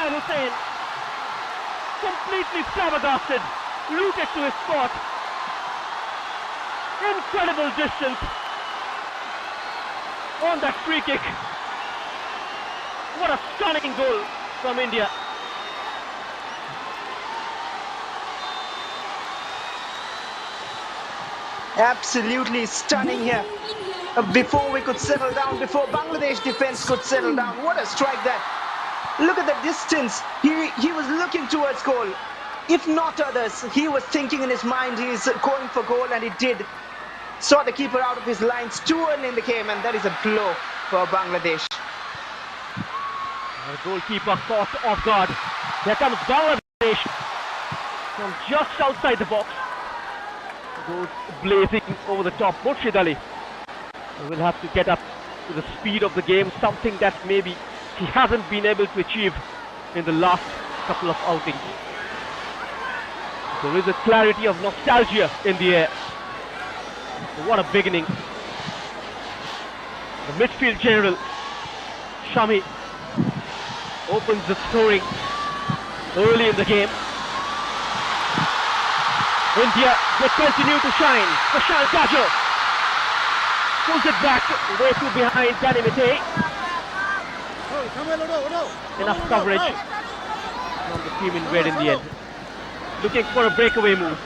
Ismail Hussain, completely flabbergasted, rooted to his spot. Incredible distance on that free kick. What a stunning goal from India. Absolutely stunning here. Before we could settle down, before Bangladesh defense could settle down. What a strike that. Look at the distance. He was looking towards goal. If not others, he was thinking in his mind he is going for goal, and he did. Saw the keeper out of his lines too early in the game, and that is a blow for Bangladesh. The goalkeeper caught off guard. There comes Bangladesh from just outside the box. Goes blazing over the top. Murshid Ali will have to get up to the speed of the game, something that maybe he hasn't been able to achieve in the last couple of outings. There is a clarity of nostalgia in the air. What a beginning. The midfield general, Shami, opens the scoring early in the game. India, they continue to shine. Prashant Kajal pulls it back, way too behind Danny Mate. Enough coverage from the team in red in the end. Looking for a breakaway move.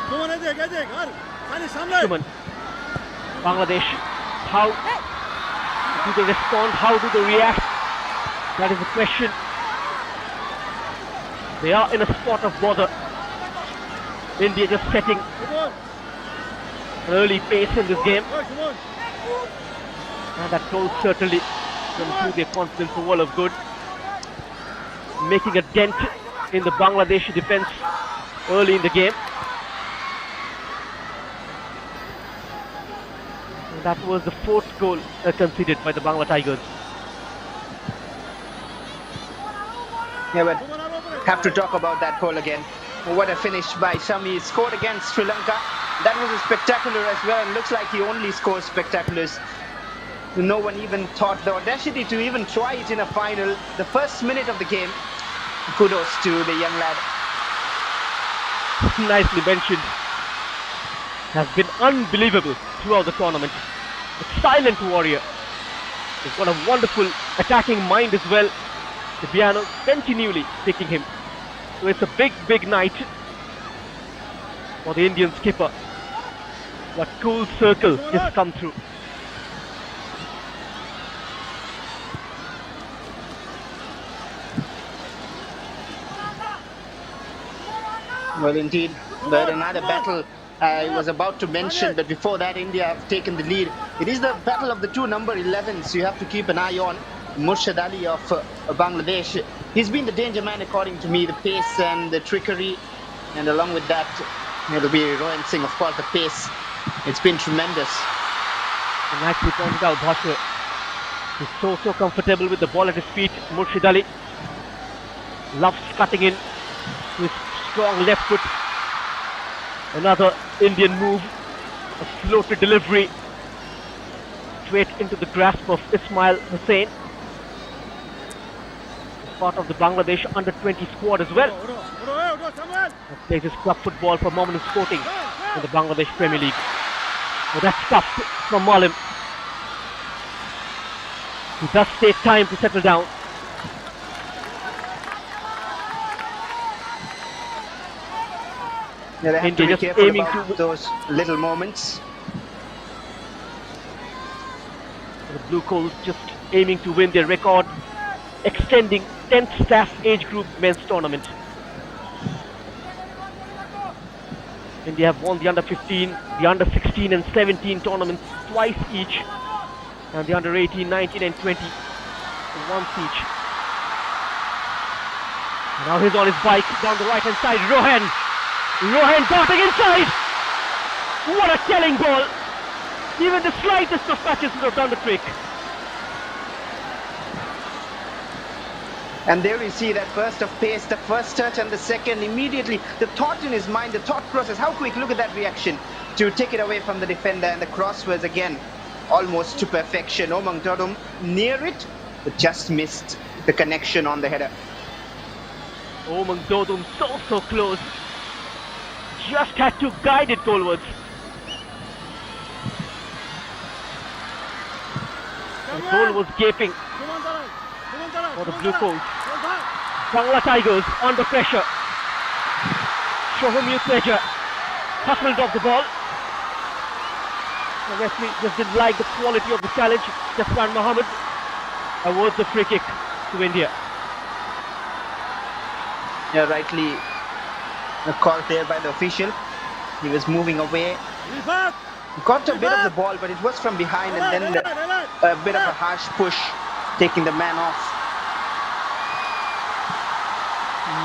Shuman. Bangladesh, how do they respond? How do they react? That is the question. They are in a spot of bother. India just setting an early pace in this game, and that goal certainly can improve their confidence a world of good, making a dent in the Bangladeshi defense early in the game. And that was the fourth goal conceded by the Bangla Tigers. Yeah, but have to talk about that goal again. What a finish by Shami. He scored against Sri Lanka. That was a spectacular as well, and looks like he only scores spectaculars. No one even thought the audacity to even try it in a final. The first minute of the game. Kudos to the young lad. Nicely mentioned. Has been unbelievable throughout the tournament. A silent warrior. He's got a wonderful attacking mind as well. The piano continually picking him. So it's a big night for the Indian skipper. What cool circle has come through. Well, indeed, but another battle I was about to mention, but before that, India have taken the lead. It is the battle of the two number 11s you have to keep an eye on. Murshid Ali of Bangladesh. He's been the danger man, according to me. The pace and the trickery, and along with that, it'll be Rohan Singh, of course, the pace. It's been tremendous. And nicely pointed out, Bhaswar. He's so comfortable with the ball at his feet. Murshid Ali loves cutting in with strong left foot. Another Indian move, a floated delivery straight into the grasp of Ismail Hussain. Part of the Bangladesh under-20 squad as well. Plays his club football for Moment Sporting in the Bangladesh Premier League. Well, that's tough from Malim. He does take time to settle down. Yeah, they have India to be just careful aiming about to those little moments. The Blue Coals just aiming to win their record, extending 10th SAFF age group men's tournament. India have won the under-15, the under-16 and 17 tournaments twice each, and the under-18, 19 and 20 once each. And now he's on his bike down the right-hand side. Rohan darting inside. What a telling ball. Even the slightest of touches would have done the trick. And there we see that burst of pace, the first touch and the second, immediately the thought in his mind, the thought process, how quick, look at that reaction to take it away from the defender, and the cross was again almost to perfection. Omang Dodum near it, but just missed the connection on the header. Omang Dodum so close. Just had to guide it goalwards. The goal was gaping for the Blue Coats. Bangla Tigers under pressure. Shoham Yutreja hustled off the ball. The referee just didn't like the quality of the challenge. Jaswan Mohammed awards the free kick to India. Yeah, rightly called there by the official. He was moving away. He caught a bit of the ball, but it was from behind, and then a bit of a harsh push, taking the man off.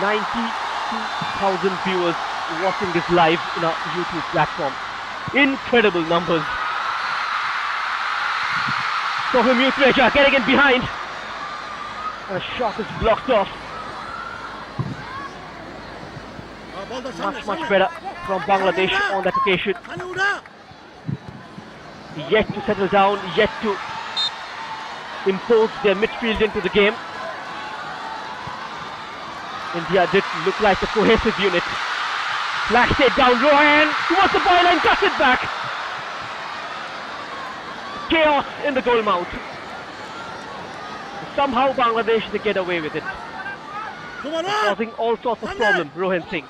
92,000 viewers watching this live in our YouTube platform. Incredible numbers. Soham Yutreja getting in behind. And a shot is blocked off. Much better from Bangladesh on that occasion. Yet to settle down, yet to impose their midfield into the game. India did look like a cohesive unit. Flashed it down, Rohan towards the byline, cuts it back. Chaos in the goal mouth. Somehow Bangladesh, they get away with it. Causing all sorts of problems, Rohan Singh.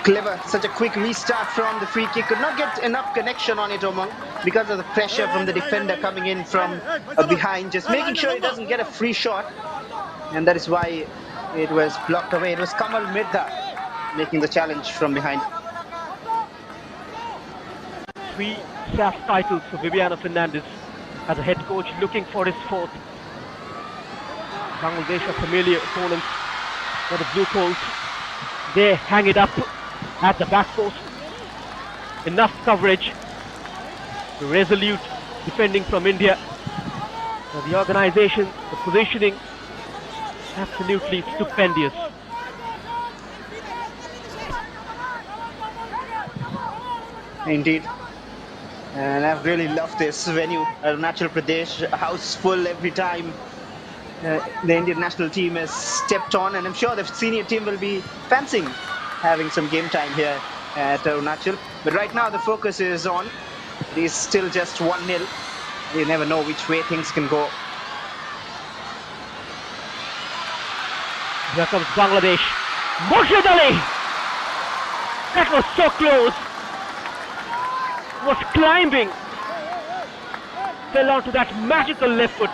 Clever, such a quick restart from the free kick. Could not get enough connection on it, Omang, because of the pressure from the defender coming in from behind, just making sure he doesn't get a free shot. And that is why it was blocked away. It was Kamal Mirza making the challenge from behind. 3 SAFF titles for Viviano Fernandes as a head coach, looking for his 4th. Bangladesh are familiar opponents for the Blue Coats. They hang it up at the back post. Enough coverage. Resolute defending from India. The organisation, the positioning, absolutely stupendous. Indeed. And I've really loved this venue, ARUNACHAL Pradesh, house full every time the Indian national team has stepped on, and I'm sure the senior team will be fancying having some game time here at ARUNACHAL. But right now the focus is on. It is still just 1-0. You never know which way things can go. Here comes Bangladesh. Murshid Ali! That was so close. Was climbing. Fell onto that magical left foot.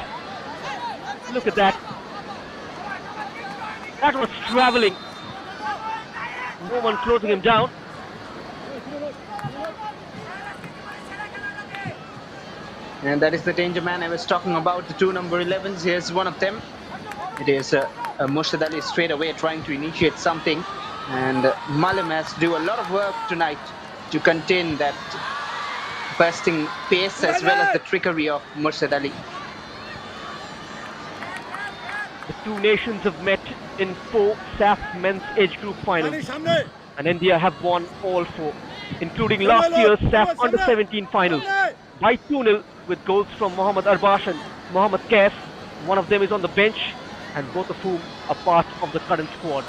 Look at that. That was travelling. No one closing him down. And that is the danger man I was talking about, the 2 number 11s. Here's one of them. It is Murshid Ali straight away trying to initiate something. And Malam has to do a lot of work tonight to contain that bursting pace as well as the trickery of Murshid Ali. The two nations have met in 4 SAFF men's age group finals, and India have won all 4, including last year's SAFF under-17 finals by 2-0 with goals from Mohammad Arbash and Mohammad Kaif. One of them is on the bench, and both of whom are part of the current squad.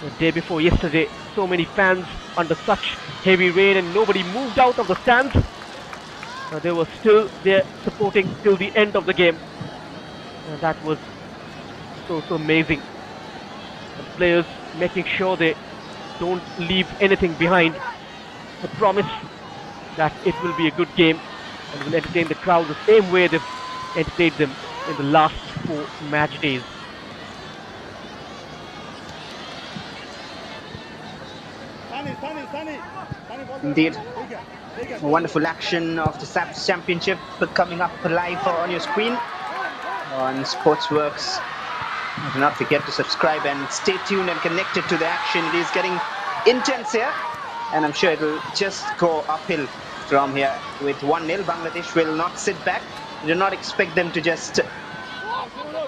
The day before yesterday, so many fans under such heavy rain, and nobody moved out of the stands. They were still there supporting till the end of the game. And that was so amazing. The players making sure they don't leave anything behind. The promise that it will be a good game and will entertain the crowd the same way they've entertained them in the last 4 match days. Indeed. A wonderful action of the SAFF Championship coming up live on your screen on Sportsworks. Do not forget to subscribe and stay tuned and connected to the action. It is getting intense here, and I'm sure it will just go uphill from here. With 1-0, Bangladesh will not sit back. We do not expect them to just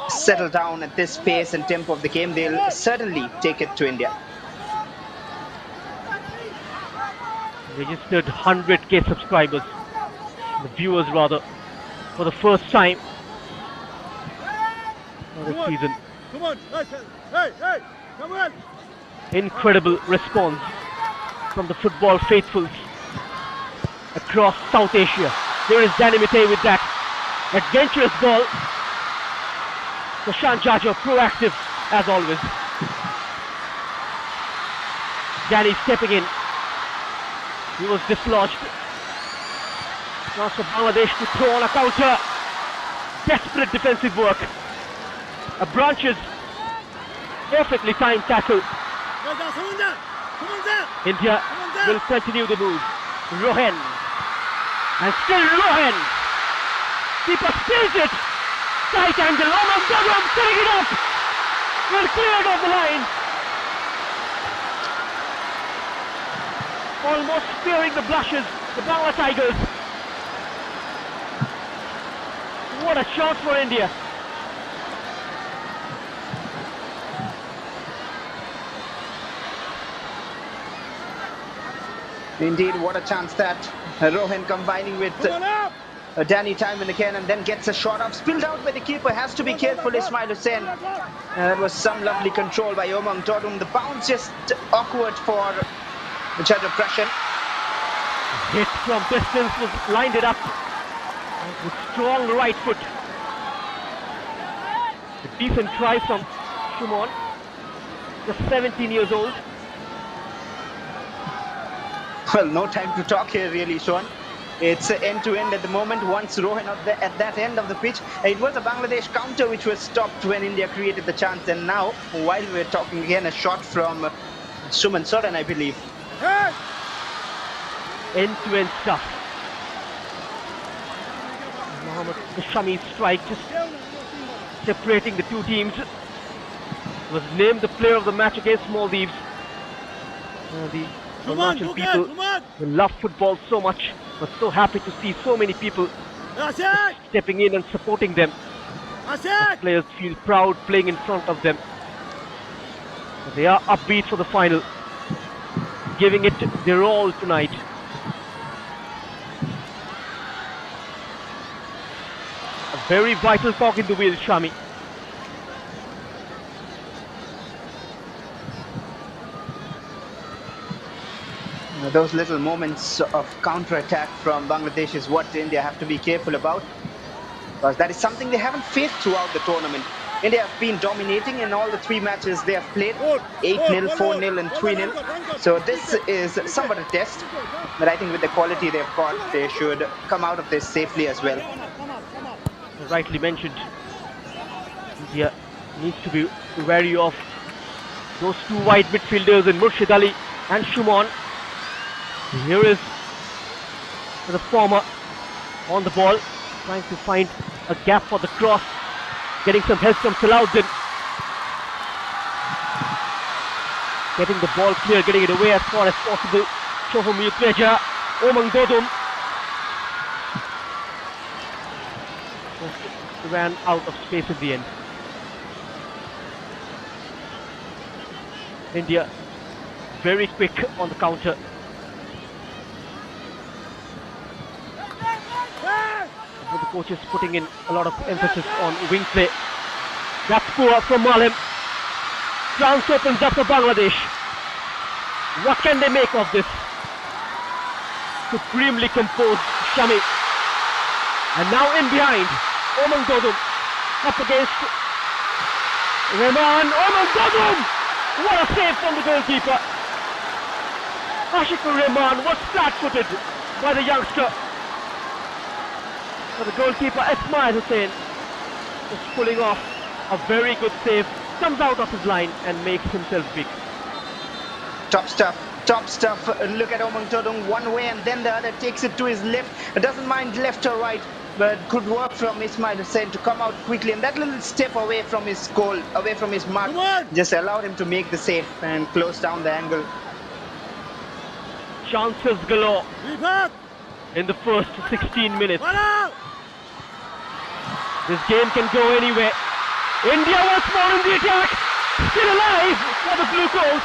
settle down at this pace and tempo of the game. They'll certainly take it to India. Registered 100k subscribers, the viewers rather. for the first time this season. Come on, hey, come on. Incredible response from the football faithfuls across South Asia. There is Danny Mitay with that adventurous ball. Prashant Jajo proactive as always. Danny stepping in. He was dislodged. Now for Bangladesh to throw on a counter. Desperate defensive work. A Branches perfectly timed tackle. India will continue the move. Rohan. And still Rohan. Keeper spills it. Tight angle. Oman Dagam setting it up. Well cleared off the line. Almost fearing the blushes. The Bangla Tigers. What a chance for India. Indeed, what a chance that Rohan combining with Danny time and again, and then gets a shot off, spilled out by the keeper. Has to be careful, Ismail Hussain. That was some lovely control by Omang Todum. The bounce just awkward for the judge of pressure. Hit from distance was lined it up with strong right foot. A decent try from Shumon, just 17 years old. Well, no time to talk here really, Sean. It's end to end at the moment. Once Rohan at that end of the pitch, it was a Bangladesh counter which was stopped when India created the chance. And now, while we're talking again, a shot from Suman Soren, I believe. End-to-end stuff. Mohammad Shami's strike just separating the two teams. Was named the player of the match against Maldives. The Arunachal people will love football so much, but so happy to see so many people stepping in and supporting them. The players feel proud playing in front of them. But they are upbeat for the final, giving it their all tonight. A very vital cog in the wheel, Shami. Those little moments of counter-attack from Bangladesh is what India have to be careful about, because that is something they haven't faced throughout the tournament. India have been dominating in all the three matches they have played, 8-0, 4-0 and 3-0. So this is somewhat a test, but I think with the quality they've got, they should come out of this safely as well. Rightly mentioned, India needs to be wary of those two wide midfielders in Murshid Ali and Shumon. Here is the former on the ball, trying to find a gap for the cross, getting some help from Salahuddin. Getting the ball clear, getting it away as far as possible. Shoham Yutreja, Omang Dodum. Ran out of space in the end. India very quick on the counter. The coach is putting in a lot of emphasis on wing play. That's poor from Malim. Chance opens up for Bangladesh. What can they make of this? Supremely composed Shami. And now in behind, Omang Dodum up against Rahman. Omang Dodum! What a save from the goalkeeper. Ashikul Rahman was flat-footed by the youngster. But the goalkeeper Ismail Hussain is pulling off a very good save, comes out of his line and makes himself big. Top stuff. Look at Omang Todung one way and then the other, takes it to his left. Doesn't mind left or right, but good work from Ismail Hussain to come out quickly, and that little step away from his goal, away from his mark, just allowed him to make the save and close down the angle. Chances galore in the first 16 minutes. This game can go anywhere. India once more in the attack. Still alive for the Blue Coats.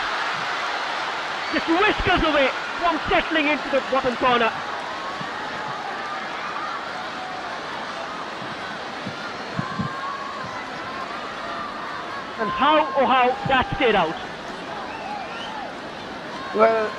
Just whiskers away from settling into the bottom corner. And how, oh how, that stayed out. Well,